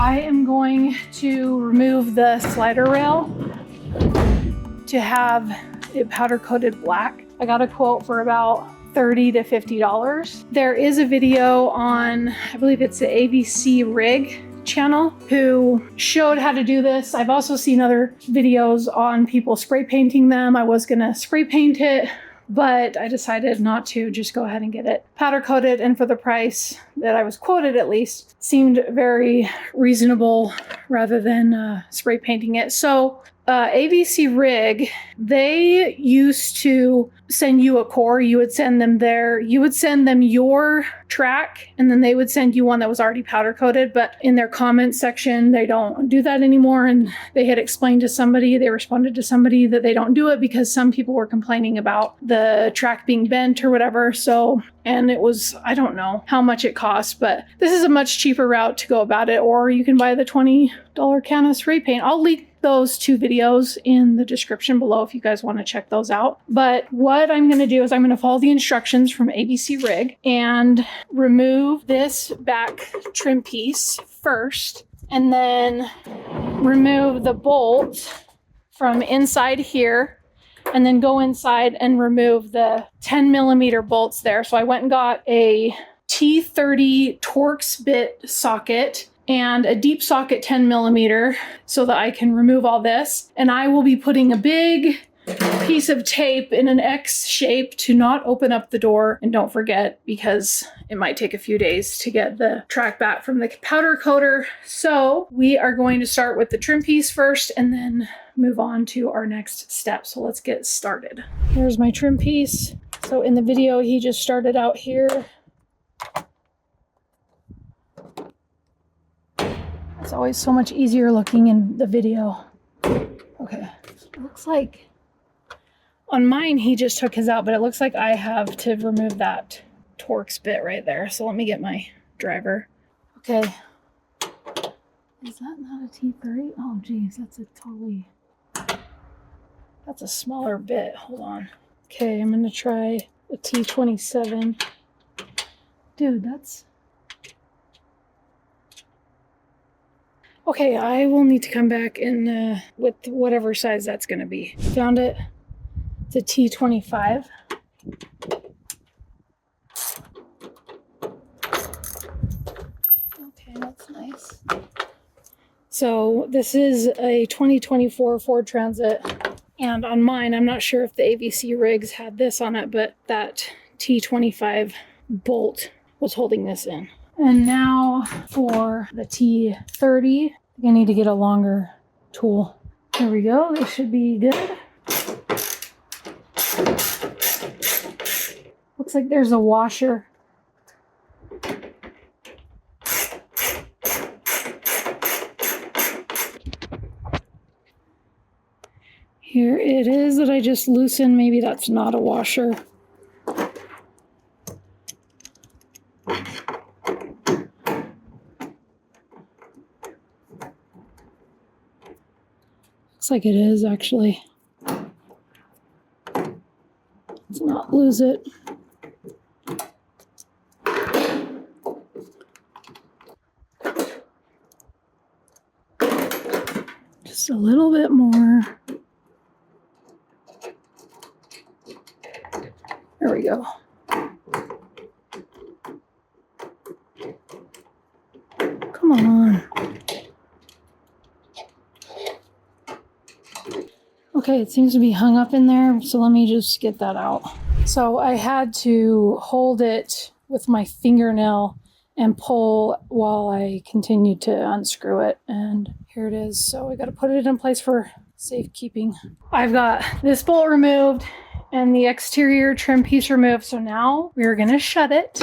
I am going to remove the slider rail to have it powder coated black. I got a quote for about $30 to $50. There is a video on, I believe it's the ABC Rig channel, who showed how to do this. I've also seen other videos on people spray painting them. I was gonna spray paint it, but I decided not to, just go ahead and get it powder coated. And for the price that I was quoted, at least, seemed very reasonable rather than spray painting it. So ABC Rig, they used to send you a core. You would send them your track, and then they would send you one that was already powder coated. But in their comment section, they don't do that anymore. And they had explained to somebody, they responded to somebody that they don't do it because some people were complaining about the track being bent or whatever. So, and it was, I don't know how much it costs, but this is a much cheaper route to go about it. Or you can buy the $20 can of spray paint. I'll link those two videos in the description below if you guys want to check those out. But what I'm going to do is I'm going to follow the instructions from ABC Rig and remove this back trim piece first, and then remove the bolt from inside here, and then go inside and remove the 10mm bolts there. So I went and got a T30 Torx bit socket and a deep socket 10mm so that I can remove all this. And I will be putting a big piece of tape in an X shape to not open up the door. And don't forget, because it might take a few days to get the track back from the powder coater. So we are going to start with the trim piece first and then move on to our next step. So let's get started. Here's my trim piece. So in the video, he just started out here. It's always so much easier looking in the video. Okay, it looks like on mine he just took his out, but it looks like I have to remove that Torx bit right there. So let me get my driver. Okay, is that not a T30? Oh geez, that's a smaller bit. Hold on. Okay, I'm gonna try a T27. Dude, that's... Okay, I will need to come back in with whatever size that's going to be. Found it. It's a T25. Okay, that's nice. So this is a 2024 Ford Transit. And on mine, I'm not sure if the ABC Rigs had this on it, but that T25 bolt was holding this in. And now for the T30, I need to get a longer tool. There we go. This should be good. Looks like there's a washer. Here it is that I just loosened. Maybe that's not a washer. Looks like it is, actually. Let's not lose it. Just a little bit more. There we go. Come on. Okay, it seems to be hung up in there, so let me just get that out. So I had to hold it with my fingernail and pull while I continued to unscrew it, and here it is. So I got to put it in place for safekeeping. I've got this bolt removed and the exterior trim piece removed, so now we're going to shut it.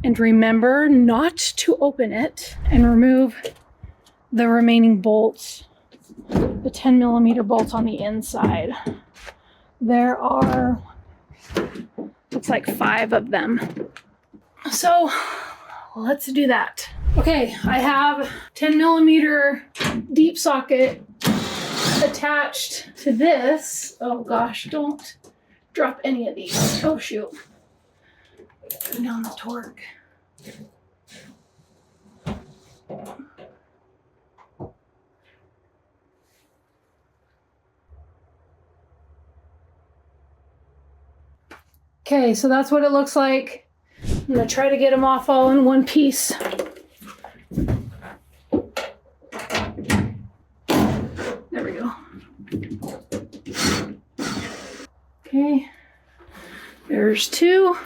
And remember not to open it, and remove the remaining bolts. The 10mm bolts on the inside. There are, looks like 5 of them. So let's do that. Okay, I have 10mm deep socket attached to this. Oh gosh, don't drop any of these. Oh shoot. Turn down the torque. Okay, so that's what it looks like. I'm gonna try to get them off all in one piece. There we go. Okay, there's two.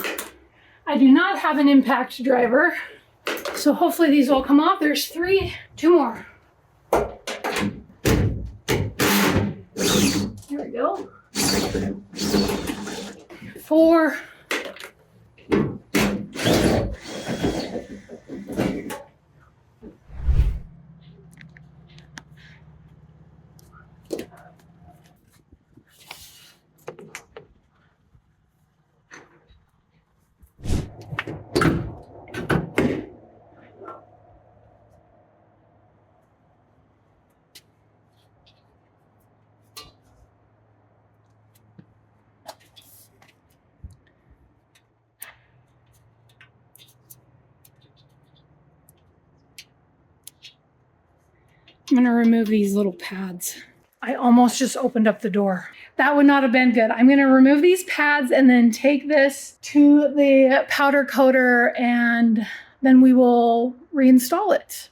I do not have an impact driver, so hopefully these will come off. There's three, two more. There we go. Four. I'm gonna remove these little pads. I almost just opened up the door. That would not have been good. I'm gonna remove these pads and then take this to the powder coater, and then we will reinstall it.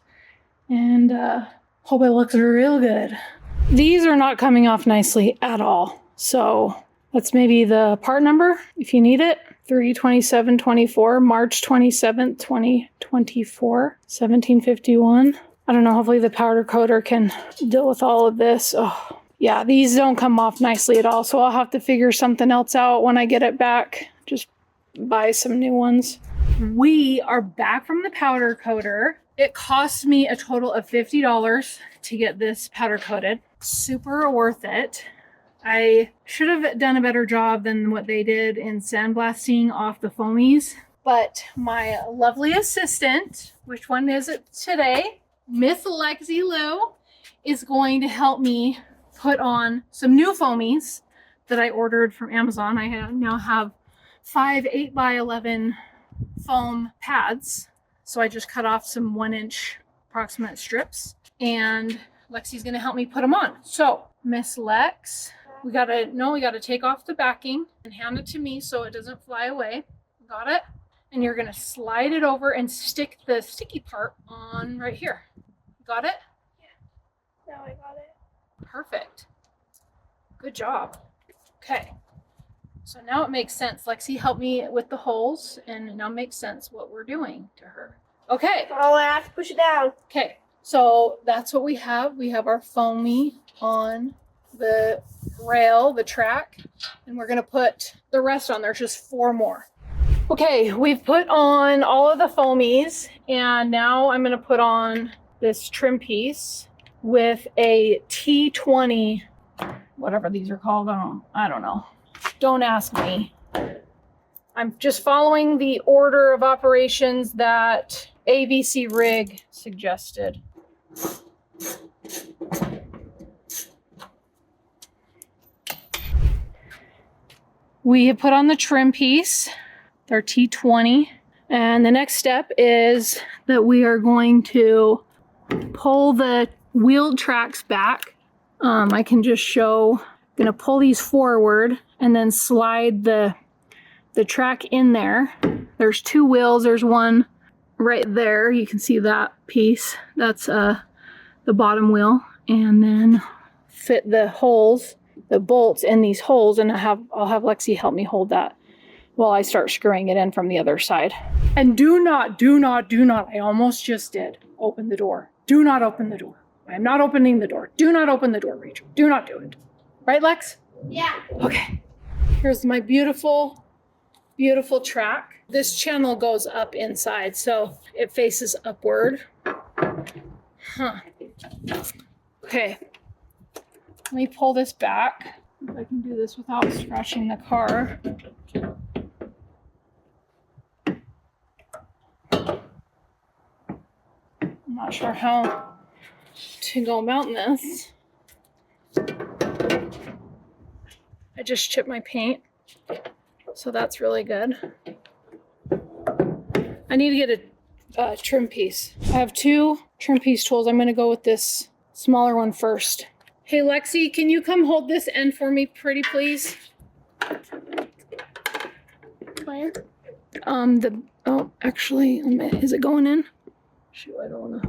And hope it looks real good. These are not coming off nicely at all. So that's maybe the part number if you need it. 32724, March 27th, 2024, 1751. I don't know, hopefully the powder coater can deal with all of this. Oh, yeah, these don't come off nicely at all, so I'll have to figure something else out when I get it back. Just buy some new ones. We are back from the powder coater. It cost me a total of $50 to get this powder coated. Super worth it. I should have done a better job than what they did in sandblasting off the foamies, but my lovely assistant, which one is it today? Miss Lexi Lou is going to help me put on some new foamies that I ordered from Amazon. I now have 5 8x11 foam pads. So I just cut off some 1-inch approximate strips, and Lexi's gonna help me put them on. So Miss Lex, we gotta take off the backing and hand it to me so it doesn't fly away. Got it? And you're gonna slide it over and stick the sticky part on right here. Got it? Yeah, now I got it. Perfect. Good job. Okay. So now it makes sense. Lexi helped me with the holes, and it now makes sense what we're doing to her. Okay. Oh, I have to push it down. Okay. So that's what we have. We have our foamy on the rail, the track, and we're going to put the rest on. There's just 4 more. Okay, we've put on all of the foamies, and now I'm going to put on this trim piece with a T20, whatever these are called. I don't know. Don't ask me. I'm just following the order of operations that ABC Rig suggested. We have put on the trim piece, our T20, and the next step is that we are going to pull the wheeled tracks back. I can just show, I'm gonna pull these forward and then slide the track in there. There's 2 wheels, there's one right there. You can see that piece. That's the bottom wheel, and then fit the holes, the bolts in these holes, and I'll have Lexi help me hold that while I start screwing it in from the other side. And do not, I almost just did, open the door. Do not open the door. I'm not opening the door. Do not open the door, Rachel. Do not do it. Right, Lex? Yeah. Okay. Here's my beautiful, beautiful track. This channel goes up inside, so it faces upward. Okay. Let me pull this back. If I can do this without scratching the car. I'm not sure how to go about this. I just chipped my paint, so that's really good. I need to get a trim piece. I have 2 trim piece tools. I'm gonna go with this smaller one first. Hey Lexi, can you come hold this end for me pretty please? Where? Oh, actually, is it going in? Shoot, I don't wanna.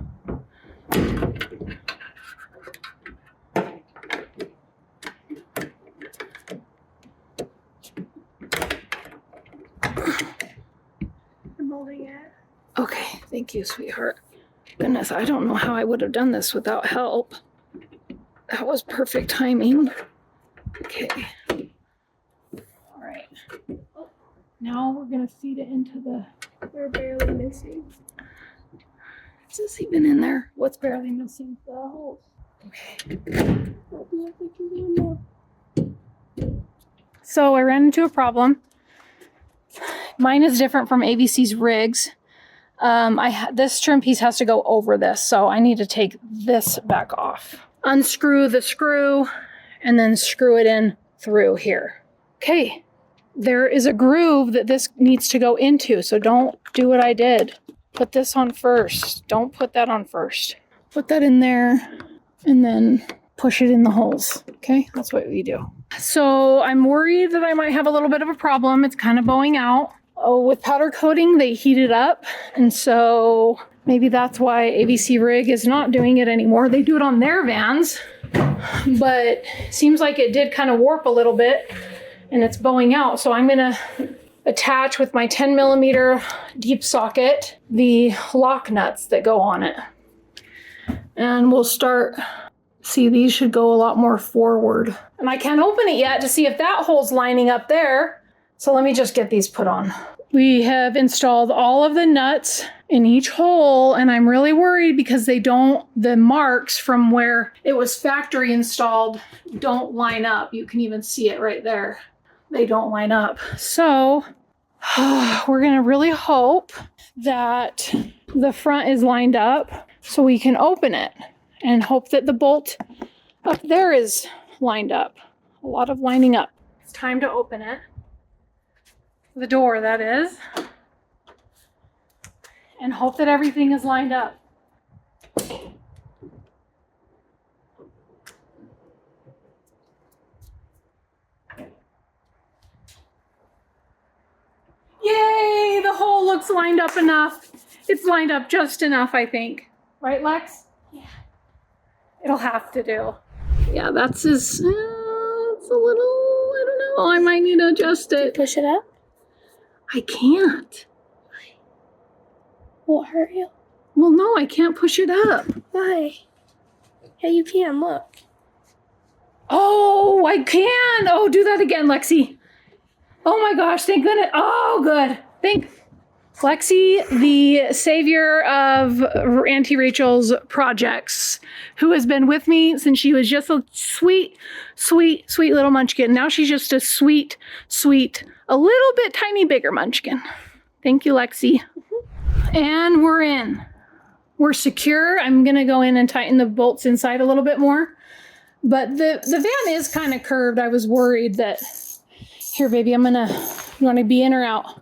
I'm holding it. Okay, thank you, sweetheart. Goodness, I don't know how I would have done this without help. That was perfect timing. Okay. All right. Now we're gonna feed it into the. We're barely missing. Is this even in there? What's barely missing? The holes. Okay. I'll be able to do now. So I ran into a problem. Mine is different from ABC's rigs. This trim piece has to go over this, so I need to take this back off. Unscrew the screw and then screw it in through here. Okay, there is a groove that this needs to go into, so don't do what I did. Put this on first. Don't put that on first. Put that in there and then push it in the holes. Okay, that's what we do. So I'm worried that I might have a little bit of a problem. It's kind of bowing out. Oh, with powder coating, they heat it up. And so maybe that's why ABC Rig is not doing it anymore. They do it on their vans, but it seems like it did kind of warp a little bit and it's bowing out. So I'm gonna attach with my 10 millimeter deep socket the lock nuts that go on it. And we'll start, see, these should go a lot more forward. And I can't open it yet to see if that hole's lining up there. So let me just get these put on. We have installed all of the nuts in each hole, and I'm really worried because the marks from where it was factory installed don't line up. You can even see it right there. They don't line up. So we're gonna really hope that the front is lined up so we can open it, and hope that the bolt up there is lined up. A lot of lining up. It's time to open it. The door, that is. And hope that everything is lined up. Yay! The hole looks lined up enough. It's lined up just enough, I think. Right, Lex? Yeah. It'll have to do. Yeah, that's it's a little, I don't know. I might need to adjust it. Push it up. I can't. Will it hurt you? Well, no, I can't push it up. Why? Yeah, you can. Look. Oh, I can. Oh, do that again, Lexi. Oh my gosh, thank goodness. Oh, good. Thank Lexi, the savior of Auntie Rachel's projects, who has been with me since she was just a sweet, sweet, sweet little munchkin. Now she's just a sweet, sweet, a little bit tiny bigger munchkin. Thank you, Lexi. And we're in. We're secure. I'm gonna go in and tighten the bolts inside a little bit more. But the van is kind of curved. I was worried that, here baby, you wanna be in or out?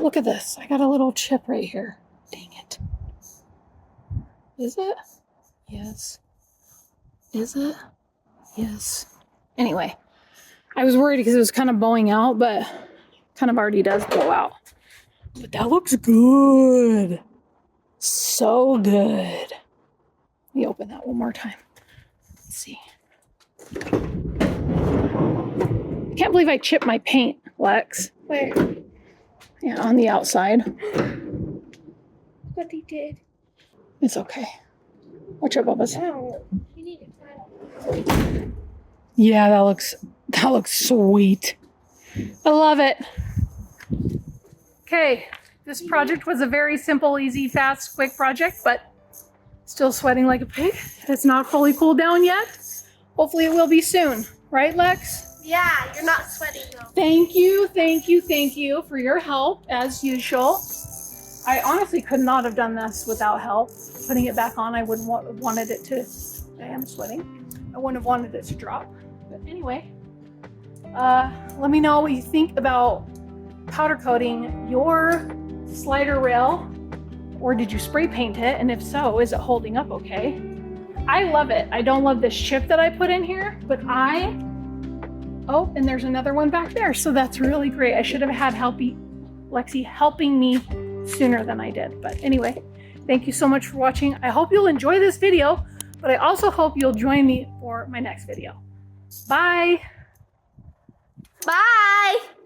Look at this. I got a little chip right here. Dang it. Is it? Yes. Is it? Yes. Anyway, I was worried because it was kind of bowing out, but kind of already does bow out. But that looks good. So good. Let me open that one more time. Let's see. Can't believe I chipped my paint, Lex. Where? Yeah, on the outside. What they did. It's okay. Watch out, Bubba's. Oh, you need it. Yeah, that looks sweet. I love it. Okay, this project was a very simple, easy, fast, quick project, but still sweating like a pig. It's not fully cooled down yet. Hopefully it will be soon. Right, Lex? Yeah, you're not sweating though. Thank you for your help, as usual. I honestly could not have done this without help. Putting it back on, I wouldn't have wanted it to, I am sweating. I wouldn't have wanted it to drop. But anyway, let me know what you think about powder coating your slider rail, or did you spray paint it? And if so, is it holding up okay? I love it. I don't love this chip that I put in here, but oh, and there's another one back there. So that's really great. I should have had Lexi helping me sooner than I did. But anyway, thank you so much for watching. I hope you'll enjoy this video, but I also hope you'll join me for my next video. Bye. Bye.